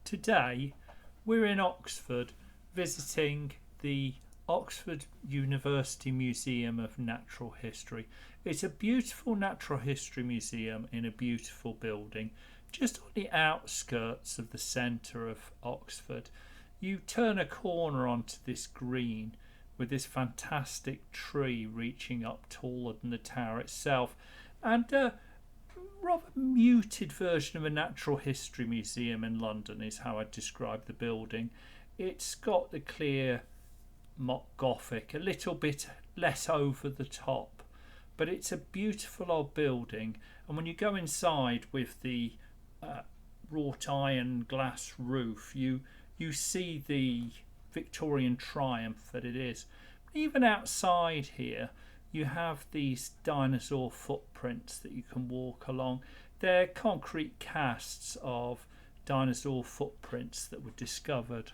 Today we're in Oxford visiting the Oxford University Museum of Natural History. It's a beautiful natural history museum in a beautiful building just on the outskirts of the centre of Oxford. You turn a corner onto this green with this fantastic tree reaching up taller than the tower itself, and rather muted version of a natural history museum in London is how I'd describe the building. It's got the clear mock Gothic, a little bit less over the top, but it's a beautiful old building. And when you go inside with the wrought iron glass roof, you see the Victorian triumph that it is. Even outside here you have these dinosaur footprints that you can walk along. They're concrete casts of dinosaur footprints that were discovered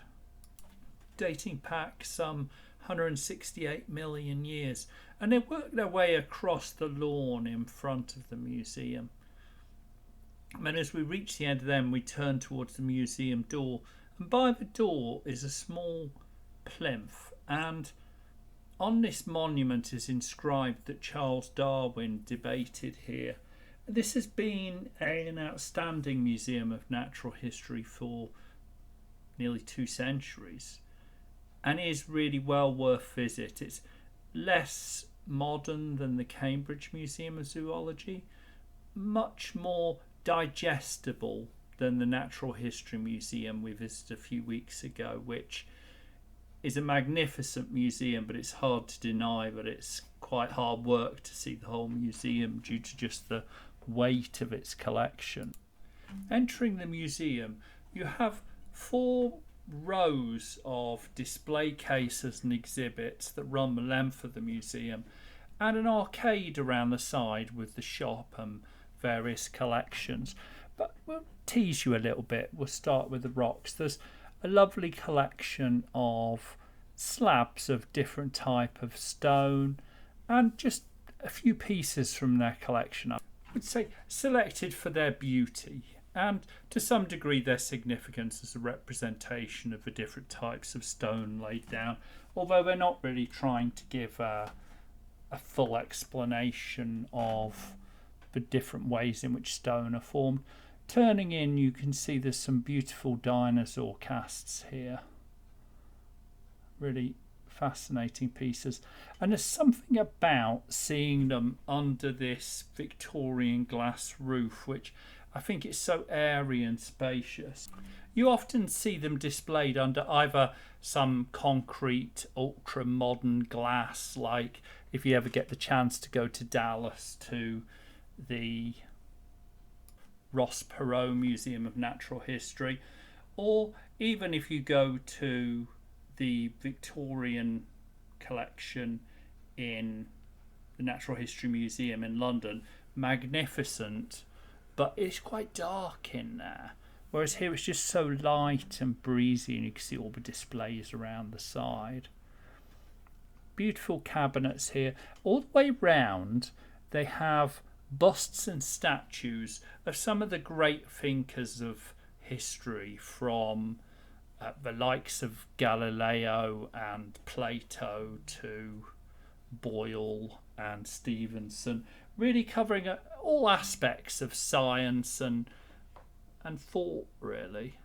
dating back some 168 million years, and they work their way across the lawn in front of the museum. And as we reach the end of them, we turn towards the museum door, and by the door is a small plinth, and on this monument is inscribed that Charles Darwin debated here. This has been an outstanding museum of natural history for nearly 2 centuries and is really well worth visit. It's less modern than the Cambridge Museum of Zoology, much more digestible than the Natural History Museum we visited a few weeks ago, which is a magnificent museum, but it's hard to deny that it's quite hard work to see the whole museum due to just the weight of its collection. Entering the museum, you have 4 rows of display cases and exhibits that run the length of the museum, and an arcade around the side with the shop and various collections. But we'll tease you a little bit. We'll start with the rocks. There's a lovely collection of slabs of different type of stone and just a few pieces from their collection. I would say selected for their beauty and to some degree their significance as a representation of the different types of stone laid down, although they're not really trying to give a full explanation of the different ways in which stone are formed. Turning in, you can see there's some beautiful dinosaur casts here. Really fascinating pieces. And there's something about seeing them under this Victorian glass roof, which I think is so airy and spacious. You often see them displayed under either some concrete, ultra-modern glass, like if you ever get the chance to go to Dallas to the Ross Perot Museum of Natural History, or even if you go to the Victorian collection in the Natural History Museum in London. Magnificent, but it's quite dark in there, whereas here it's just so light and breezy and you can see all the displays around the side. Beautiful cabinets here. All the way round they have busts and statues of some of the great thinkers of history, from the likes of Galileo and Plato to Boyle and Stevenson, really covering all aspects of science and thought, really.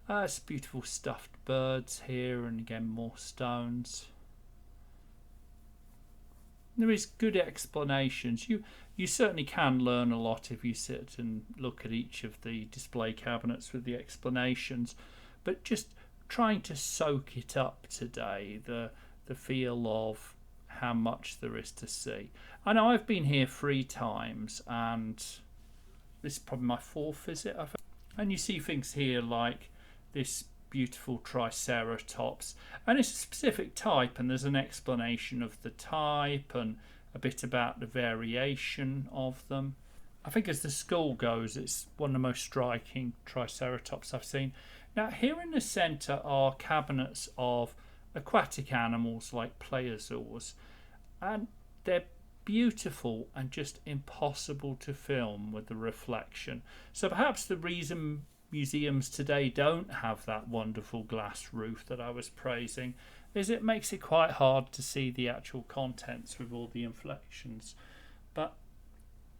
It's beautiful stuffed birds here, and again more stones. There is good explanations. You certainly can learn a lot if you sit and look at each of the display cabinets with the explanations, but just trying to soak it up today, the feel of how much there is to see. I know I've been here 3 times and this is probably my 4th visit, I think. And you see things here like this beautiful Triceratops, and it's a specific type, and there's an explanation of the type and a bit about the variation of them. I think as the school goes, it's one of the most striking Triceratops I've seen. Now here in the centre are cabinets of aquatic animals like plesiosaurs, and they're beautiful and just impossible to film with the reflection. So perhaps the reason museums today don't have that wonderful glass roof that I was praising, is it makes it quite hard to see the actual contents with all the inflections. But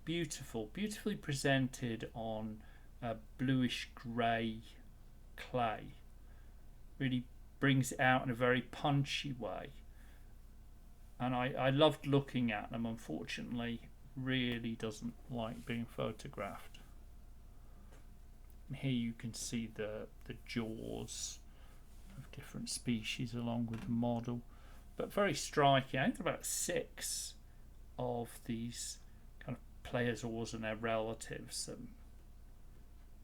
beautifully presented on a bluish grey clay. Really brings it out in a very punchy way. And I loved looking at them. Unfortunately, really doesn't like being photographed. And here you can see the jaws of different species along with the model, but very striking. I think about 6 of these kind of plesiosaurs and their relatives,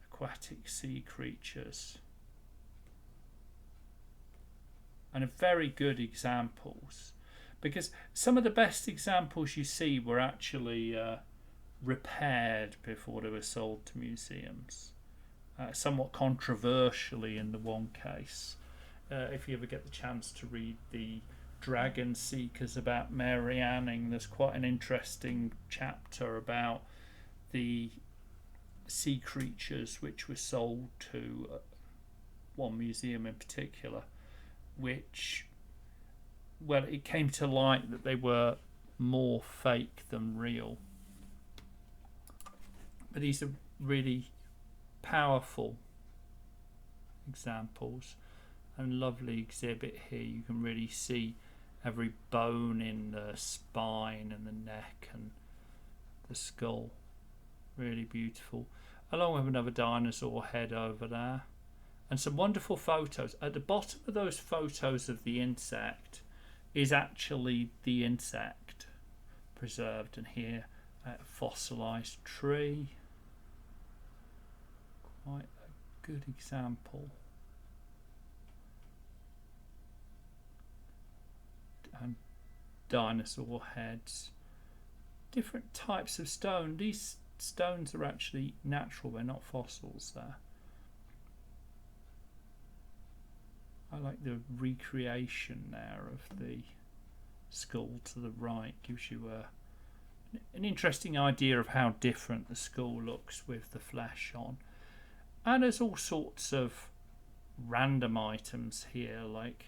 aquatic sea creatures, and very good examples, because some of the best examples you see were actually repaired before they were sold to museums, somewhat controversially in the one case. If you ever get the chance to read the Dragon Seekers about Mary Anning, there's quite an interesting chapter about the sea creatures which were sold to one museum in particular, which, well, it came to light that they were more fake than real. But these are really powerful examples, and lovely exhibit here. You can really see every bone in the spine and the neck and the skull. Really beautiful, along with another dinosaur head over there, and some wonderful photos. At the bottom of those photos of the insect is actually the insect preserved, and here a fossilized tree. Quite a good example. And dinosaur heads. Different types of stone. These stones are actually natural, they're not fossils there. I like the recreation there of the skull to the right. Gives you an interesting idea of how different the skull looks with the flesh on. And there's all sorts of random items here, like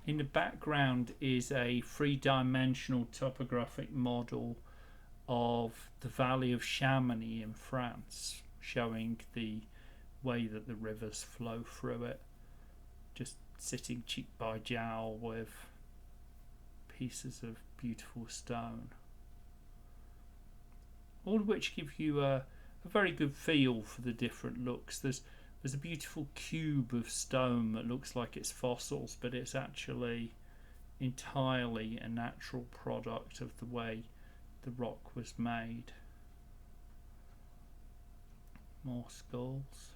in the background is a 3-dimensional topographic model of the Valley of Chamonix in France, showing the way that the rivers flow through it, just sitting cheek by jowl with pieces of beautiful stone, all of which give you a very good feel for the different looks. There's a beautiful cube of stone that looks like it's fossils, but it's actually entirely a natural product of the way the rock was made. More skulls.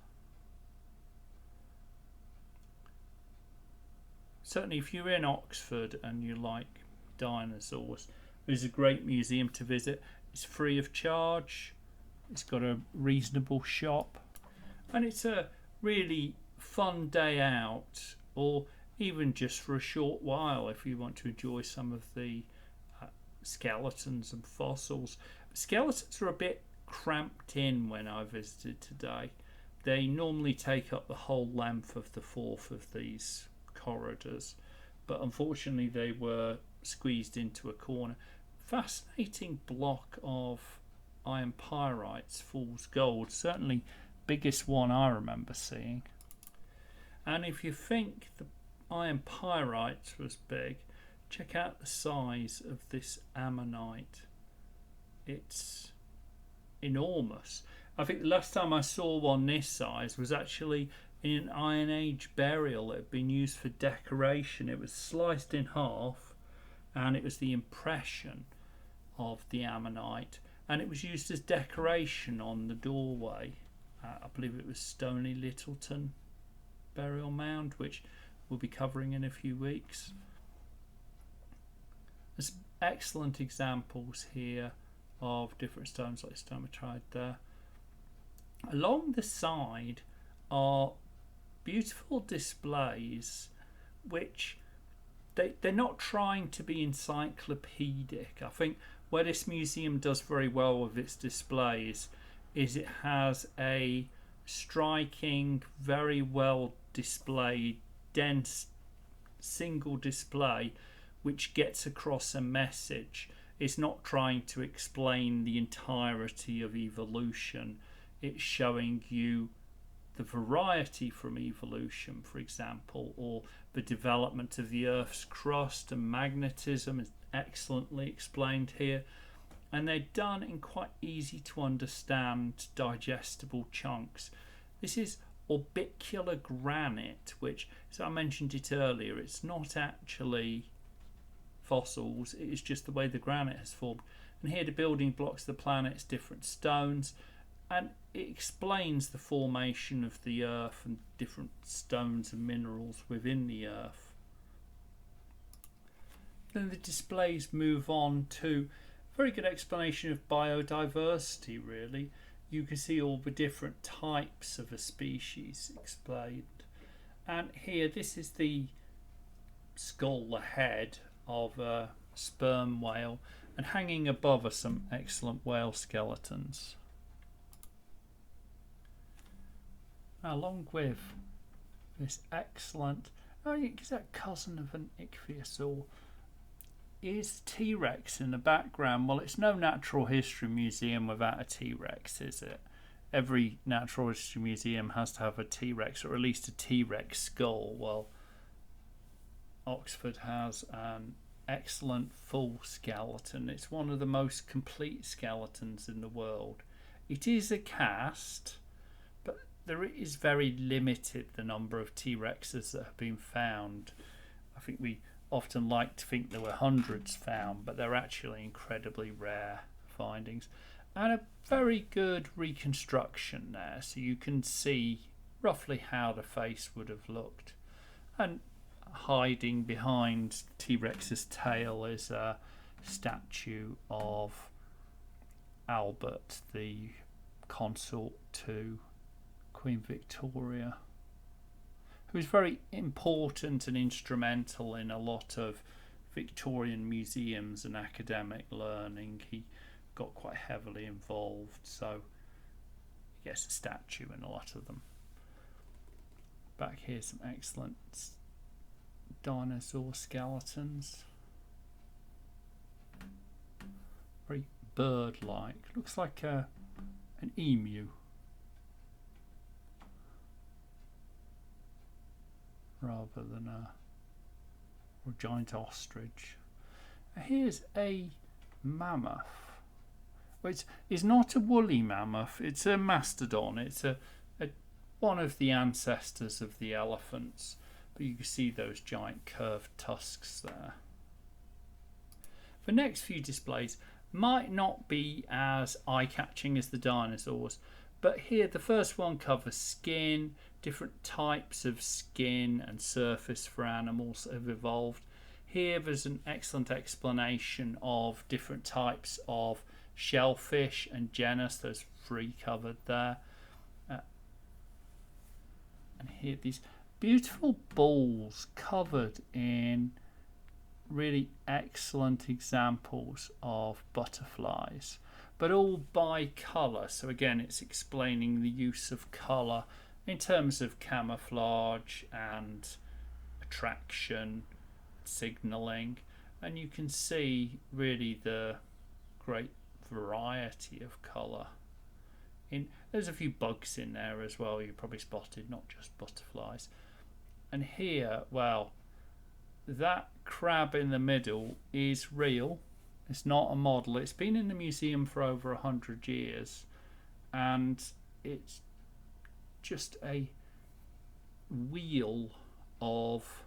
Certainly if you're in Oxford and you like dinosaurs, there's a great museum to visit. It's free of charge. It's got a reasonable shop, and it's a really fun day out, or even just for a short while if you want to enjoy some of the skeletons and fossils. Skeletons are a bit cramped in when I visited today. They normally take up the whole length of the 4th of these corridors, but unfortunately they were squeezed into a corner. Fascinating block of iron pyrites, fool's gold, certainly biggest one I remember seeing. And if you think the iron pyrites was big, check out the size of this ammonite. It's enormous. I think the last time I saw one this size was actually in an Iron Age burial. It had been used for decoration. It was sliced in half, and it was the impression of the ammonite, and it was used as decoration on the doorway. I believe it was Stoney Littleton burial mound, which we'll be covering in a few weeks. There's excellent examples here of different stones like stomatiite there. Along the side are beautiful displays which they're not trying to be encyclopedic. I think where this museum does very well with its displays is it has a striking, very well displayed, dense single display which gets across a message. It's not trying to explain the entirety of evolution, it's showing you the variety from evolution, for example, or the development of the Earth's crust and magnetism is excellently explained here. And they're done in quite easy to understand, digestible chunks. This is orbicular granite, which, as I mentioned it earlier, it's not actually fossils, it's just the way the granite has formed. And here the building blocks of the planet's different stones, and it explains the formation of the Earth and different stones and minerals within the Earth. Then the displays move on to a very good explanation of biodiversity, really. You can see all the different types of a species explained. And here, this is the skull, the head of a sperm whale, and hanging above are some excellent whale skeletons. Along with this excellent, is that cousin of an ichthyosaur? Is T-Rex in the background? Well, it's no natural history museum without a T-Rex, is it? Every natural history museum has to have a T-Rex, or at least a T-Rex skull. Well, Oxford has an excellent full skeleton. It's one of the most complete skeletons in the world. It is a cast, but there is very limited the number of T-Rexes that have been found. I think we often like to think there were hundreds found, but they're actually incredibly rare findings. And a very good reconstruction there, so you can see roughly how the face would have looked. And hiding behind T-Rex's tail is a statue of Albert, the consort to Queen Victoria, who was very important and instrumental in a lot of Victorian museums and academic learning. He got quite heavily involved, so he gets a statue in a lot of them. Back here, some excellent dinosaur skeletons. Very bird-like. Looks like an emu. Rather than a giant ostrich. Here's a mammoth, which is not a woolly mammoth, it's a mastodon. It's a one of the ancestors of the elephants, but you can see those giant curved tusks there. The next few displays might not be as eye-catching as the dinosaurs, but here the first one covers skin, different types of skin and surface for animals that have evolved. Here there's an excellent explanation of different types of shellfish and genus. There's 3 covered there. And here these beautiful balls covered in really excellent examples of butterflies, but all by colour. So again, it's explaining the use of colour in terms of camouflage and attraction, signalling, and you can see really the great variety of colour. There's a few bugs in there as well, you probably spotted, not just butterflies. And here, well, that crab in the middle is real. It's not a model. It's been in the museum for over 100 years, and it's just a wheel of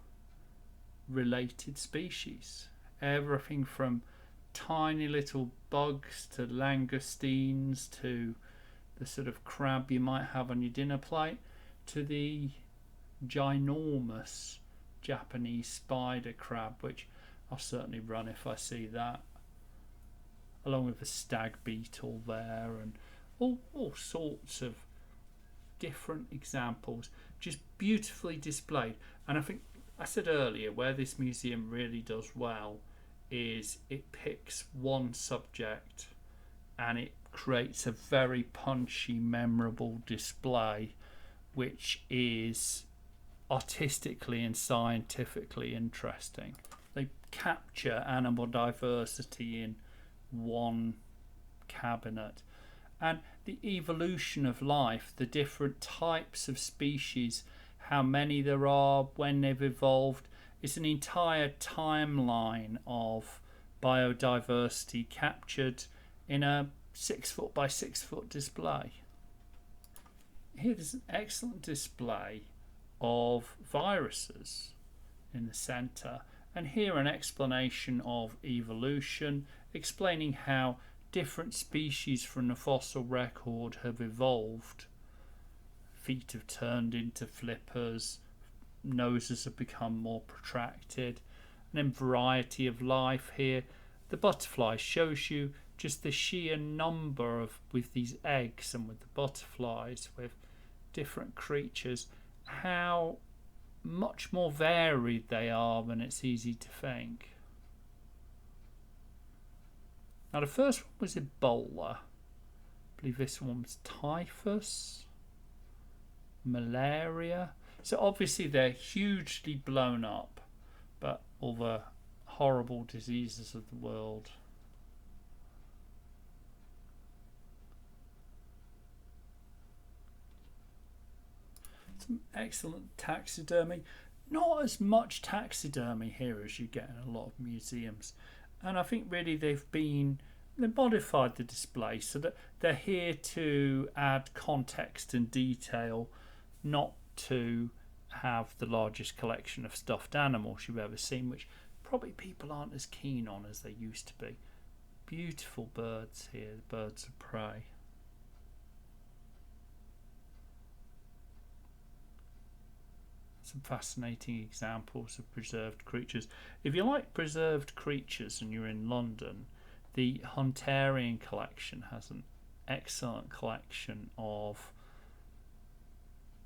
related species. Everything from tiny little bugs to langoustines to the sort of crab you might have on your dinner plate to the ginormous Japanese spider crab, which I'll certainly run if I see that, along with the stag beetle there, and all sorts of different examples, just beautifully displayed. And I think I said earlier, where this museum really does well is it picks one subject and it creates a very punchy, memorable display which is artistically and scientifically interesting. They capture animal diversity in one cabinet, and the evolution of life, the different types of species, how many there are, when they've evolved. It's an entire timeline of biodiversity captured in a 6 foot by 6 foot display. Here's an excellent display of viruses in the centre, and here an explanation of evolution, explaining how different species from the fossil record have evolved. Feet have turned into flippers, noses have become more protracted, and then variety of life here. The butterfly shows you just the sheer number of, with these eggs and with the butterflies, with different creatures, how much more varied they are than it's easy to think. Now the first one was Ebola. I believe this one was typhus, malaria. So obviously they're hugely blown up, but all the horrible diseases of the world. Some excellent taxidermy. Not as much taxidermy here as you get in a lot of museums, and I think really they've modified the display so that they're here to add context and detail, not to have the largest collection of stuffed animals you've ever seen, which probably people aren't as keen on as they used to be. Beautiful birds here, birds of prey. Some fascinating examples of preserved creatures. If you like preserved creatures and you're in London, the Hunterian collection has an excellent collection of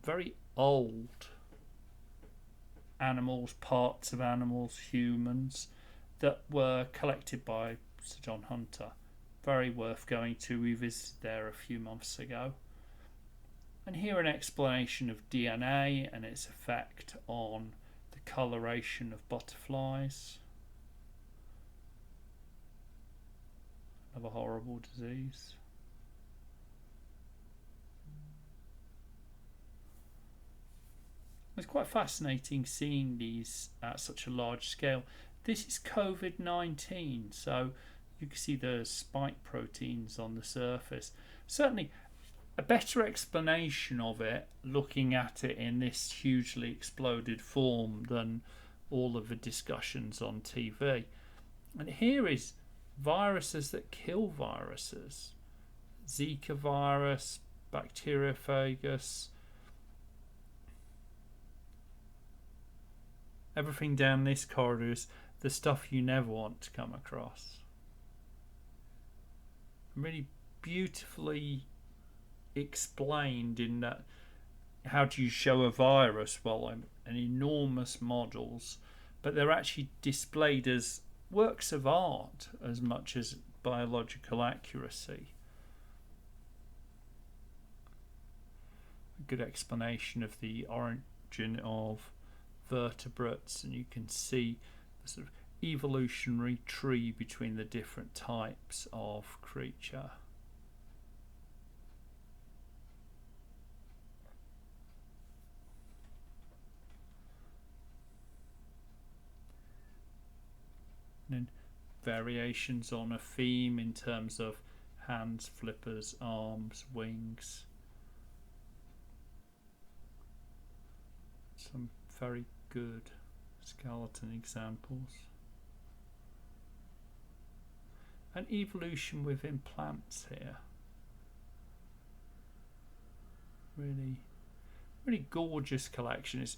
very old animals, parts of animals, humans, that were collected by Sir John Hunter. Very worth going to. We visited there a few months ago. And here an explanation of DNA and its effect on the coloration of butterflies. Another horrible disease. It's quite fascinating seeing these at such a large scale. This is COVID-19, so you can see the spike proteins on the surface. Certainly a better explanation of it, looking at it in this hugely exploded form, than all of the discussions on TV. And here is viruses that kill viruses. Zika virus, bacteriophagus. Everything down this corridor is the stuff you never want to come across. Really beautifully explained in that, how do you show a virus? Well, an enormous models, but they're actually displayed as works of art as much as biological accuracy. A good explanation of the origin of vertebrates, and you can see the sort of evolutionary tree between the different types of creature. And variations on a theme in terms of hands, flippers, arms, wings. Some very good skeleton examples. And evolution within plants here. Really gorgeous collection. It's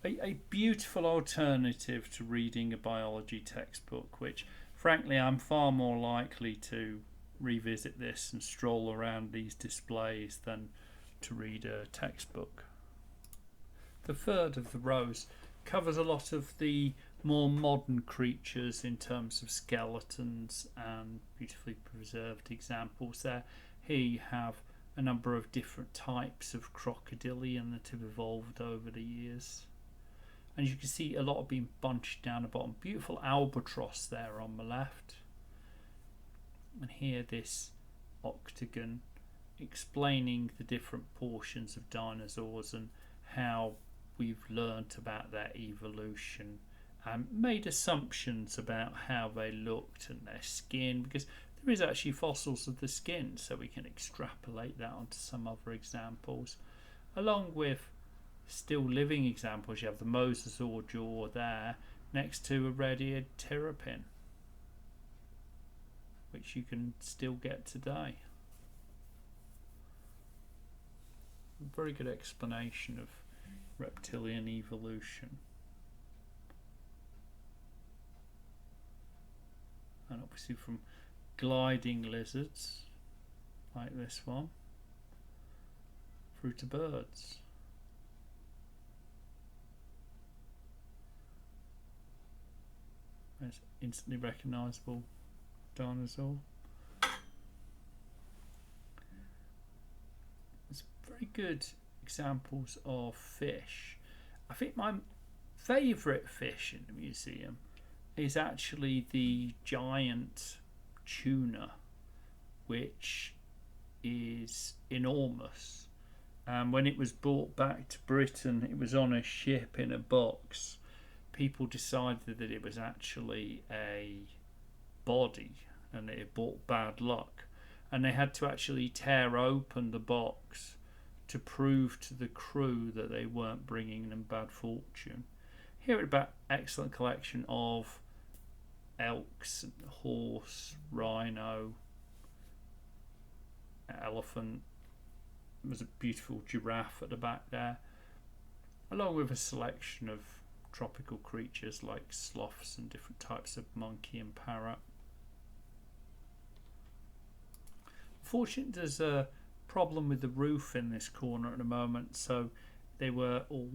a beautiful alternative to reading a biology textbook, which frankly I'm far more likely to revisit this and stroll around these displays than to read a textbook. The third of the rows covers a lot of the more modern creatures in terms of skeletons and beautifully preserved examples there. Here you have a number of different types of crocodilian that have evolved over the years. And you can see a lot have been bunched down the bottom. Beautiful albatross there on the left. And here this octagon explaining the different portions of dinosaurs and how we've learnt about their evolution and made assumptions about how they looked and their skin, because there is actually fossils of the skin, so we can extrapolate that onto some other examples. Along with still living examples, you have the mosasaur jaw there next to a red-eared terrapin, which you can still get today. A very good explanation of reptilian evolution. And obviously from gliding lizards like this one through to birds. There's instantly recognisable dinosaur. There's very good examples of fish. I think my favourite fish in the museum is actually the giant tuna, which is enormous. And when it was brought back to Britain, it was on a ship in a box. People decided that it was actually a body and it had brought bad luck, and they had to actually tear open the box to prove to the crew that they weren't bringing them bad fortune. Here at an excellent collection of elks, horse, rhino, elephant. There's a beautiful giraffe at the back there, along with a selection of tropical creatures like sloths and different types of monkey and parrot. Fortunately, there's a problem with the roof in this corner at the moment, so they were all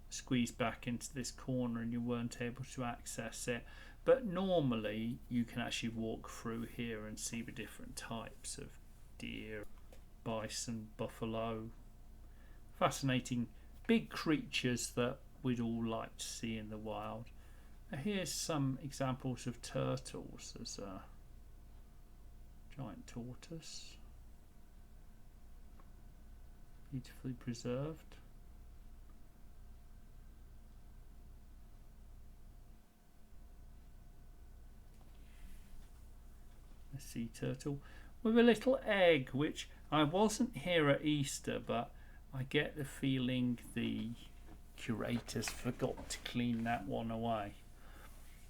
squeezed back into this corner and you weren't able to access it. But normally you can actually walk through here and see the different types of deer, bison, buffalo. Fascinating big creatures that we'd all like to see in the wild. Now here's some examples of turtles. There's a giant tortoise, beautifully preserved. A sea turtle with a little egg, which I wasn't here at Easter, but I get the feeling the curators forgot to clean that one away.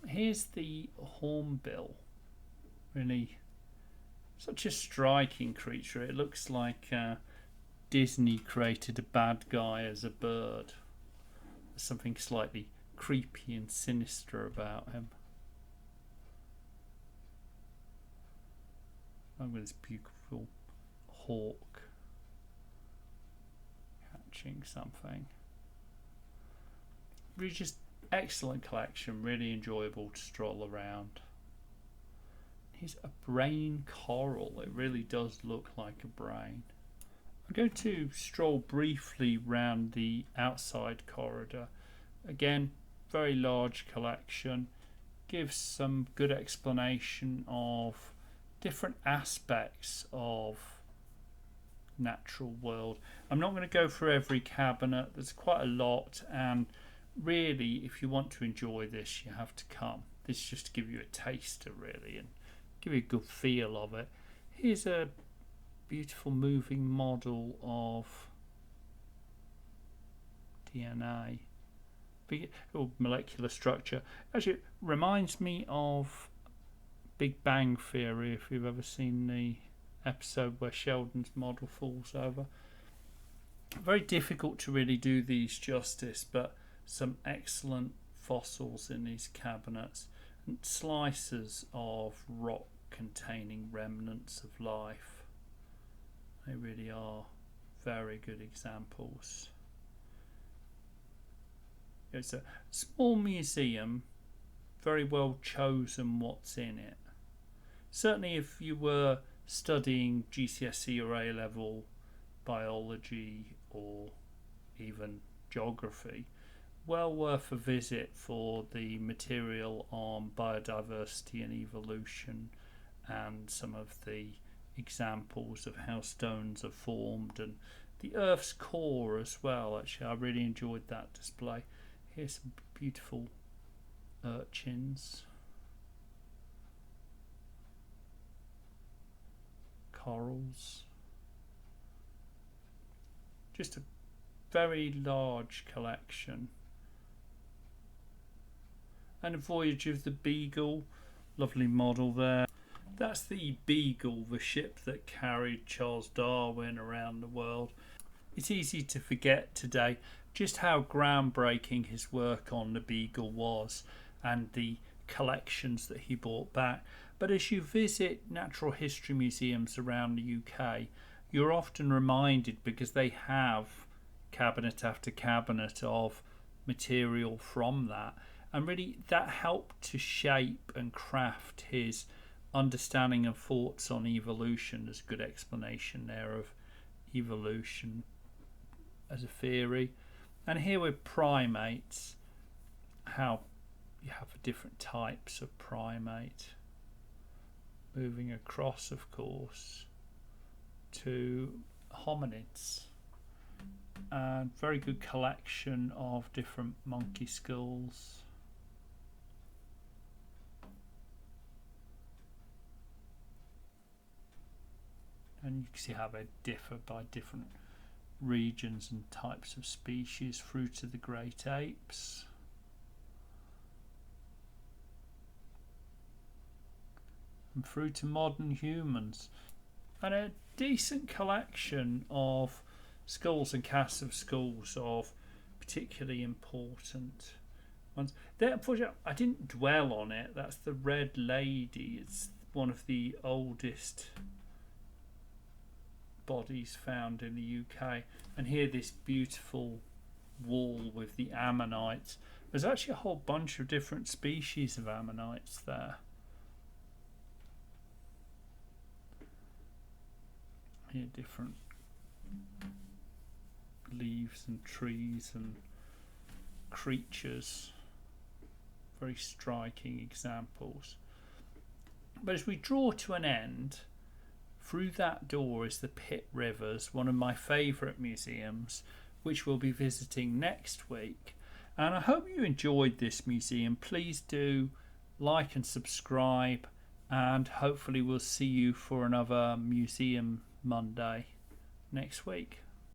Here's the hornbill. Really such a striking creature. It looks like Disney created a bad guy as a bird. There's something slightly creepy and sinister about him. I'm with this beautiful hawk catching something. Really just excellent collection, really enjoyable to stroll around. Here's a brain coral. It really does look like a brain. I'm going to stroll briefly round the outside corridor. Again, very large collection. Gives some good explanation of different aspects of natural world. I'm not going to go through every cabinet. There's quite a lot, and really if you want to enjoy this you have to come. This is just to give you a taster really and give you a good feel of it. Here's a beautiful moving model of DNA or molecular structure. Actually it reminds me of Big Bang Theory, if you've ever seen the episode where Sheldon's model falls over. Very difficult to really do these justice, but some excellent fossils in these cabinets and slices of rock containing remnants of life. They really are very good examples. It's a small museum, very well chosen what's in it. Certainly if you were studying GCSE or A level biology or even geography, well worth a visit for the material on biodiversity and evolution and some of the examples of how stones are formed and the Earth's core as well. Actually, I really enjoyed that display. Here's some beautiful urchins, corals, just a very large collection. And a Voyage of the Beagle, lovely model there. That's the Beagle, the ship that carried Charles Darwin around the world. It's easy to forget today just how groundbreaking his work on the Beagle was and the collections that he brought back. But as you visit natural history museums around the UK, you're often reminded, because they have cabinet after cabinet of material from that, and really that helped to shape and craft his understanding and thoughts on evolution. There's a good explanation there of evolution as a theory. And here with primates, how you have different types of primate, moving across, of course, to hominids. And very good collection of different monkey skulls. And you can see how they differ by different regions and types of species, through to the great apes. And through to modern humans. And a decent collection of skulls and casts of skulls of particularly important ones. There, unfortunately, I didn't dwell on it. That's the Red Lady. It's one of the oldest bodies found in the UK. And here, this beautiful wall with the ammonites. There's actually a whole bunch of different species of ammonites there. Here, different leaves and trees and creatures, very striking examples. But as we draw to an end, through that door is the Pitt Rivers, one of my favourite museums, which we'll be visiting next week. And I hope you enjoyed this museum. Please do like and subscribe, and hopefully we'll see you for another Museum Monday next week.